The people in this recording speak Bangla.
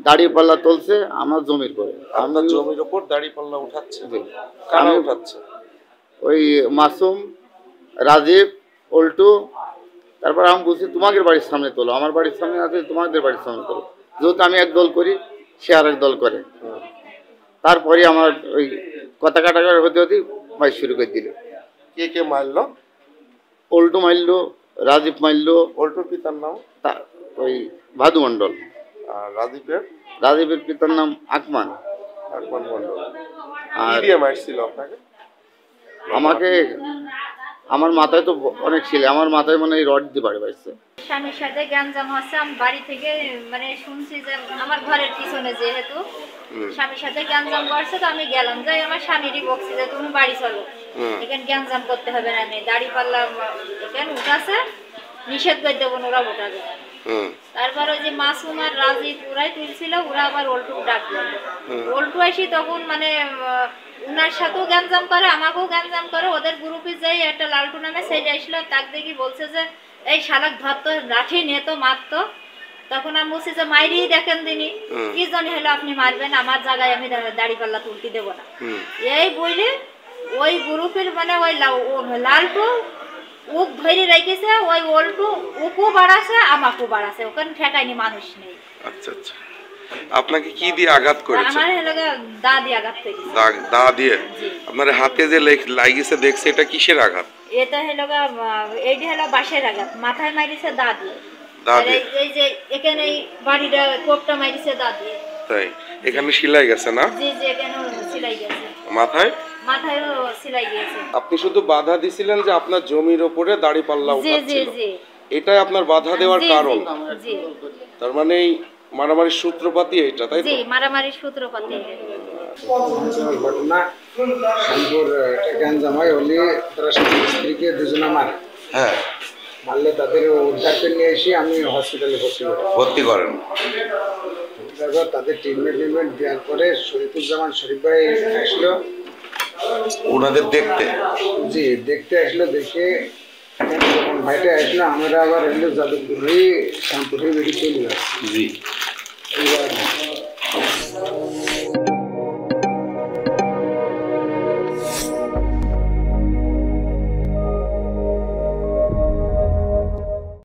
দাড়িপাল্লা তুলছে আমার জমির করে। আপনার জমির উপর দাড়িপাল্লা উঠাচ্ছে? কারা উঠাচ্ছে? ওই মাসুম, রাজীব, উল্টু। তারপর আমি বলছি তোমাদের বাড়ির সামনে তোলো, আমার বাড়ির সামনে আছে, তোমাদের বাড়ির সামনে তোলো। যেহেতু আমি এক দল করি, সে আর এক দল করে। তারপরে আমার ওই কথা কাটাকাটি হতে হতে মাইর শুরু করে দিল। কে কে মারলো? উল্টু মারলো, রাজীব মারলো। উল্টুর পিতার নাম? ওই ভাদু মন্ডল। আর রাজীবের পিতার নাম আকমান মন্ডল। কি দিয়ে মারছিল আপনাকে? আমাকে আমার মাথায় তো অনেক ছিল, আমার মাথায় মানে রড দিয়ে বাড়ি পাইছে। স্বামীর সাথে গ্যাঞ্জাম হচ্ছে। আমি বাড়ি থেকে মানে শুনছি যে আমার ঘরের পিছনে যেহেতু স্বামীর সাথে গ্যাঞ্জাম করছে, তো আমি গেলাম, যাই আমার স্বামীরই বকছি যে তুমি বাড়ি চলো, এখানে গ্যাঞ্জাম করতে হবে না, আমি দাড়ি পাল্লা এখানে উঠাছে, নিষেধ করে দেবো, ওরা উঠাবে। তারপর ওই যে মাসুম আর রাজীব ওরাই তুলছিল, ওরা আবার উল্টু ডাকলো। উল্টু আসি তখন মানে উনার সাথেও গ্যাঞ্জাম করে, আমাকেও গ্যাঞ্জাম করে। ওদের গ্রুপে যাই একটা লালটু নামে ছেলে আসলো, তাক দেখি বলছে যে এই শালাক ধরতো, লাঠি নিয়ে তো মারতো। তখন আমি বলছি যে মাইরি দেখেন দিনই, কি জানি হলো আপনি মারবেন, আমার জায়গায় আমি দাড়ি পাল্লা তুলতে দেবো না। এই বইলে ওই গ্রুপের মানে ওই লালটু উক ধরে রেখেছে, ওই উল্টু উকও বাড়াছে আমাকেও বাড়াছে, ওখানে ঠেকায়নি, মানুষ নেই। আচ্ছা আচ্ছা, আপনাকে কি দিয়ে আঘাত করেছে? আমার হলো দা দিয়ে আঘাত করেছে। দা দিয়ে? আপনার হাতে যে লাগিয়েছে দেখছে, এটা কিসের আঘাত? এটা হলো এইটা হলো বাঁশের আঘাত, মাথায় মারিছে দা দিয়ে। এই যে এখানে বাড়িটা কোপটা মারিছে দা দিয়ে। তাই? এখানে সেলাই গেছে না? জি জি, এখানে সেলাই গেছে। মাথায়ও সেলাই গেছে। আপনি শুধু বাধা দিছিলেন যে আপনার জমির উপরে দাড়িপাল্লা উঠাচ্ছিল, এটাই আপনার বাধা দেওয়ার কারণ? জি। তার মানে এই মারামারির সূত্রপাতি এটা, তাই তো? জি, মারামারির সূত্রপাতি। ঘটনা শানপুর গ্যাঞ্জাম হয়, হলে তারা স্ত্রীকে দুজনে মারে। হ্যাঁ, মারলে তাদের উদ্ধার করে নিয়ে এসে আমি হসপিটালে ভর্তি করেন। তারপর তাদের ট্রিটমেন্ট দেওয়ার পরে শরীফুজ্জামান শরীফ ভাই আসলো ওনাদের দেখতে। জি, দেখতে আসলো। দেখে যখন ভাইটা আসলো, আমরা আবার এলো যাদবপুর হয়ে শানপুর হয়ে বেরিয়ে চলে যাচ্ছি। জি।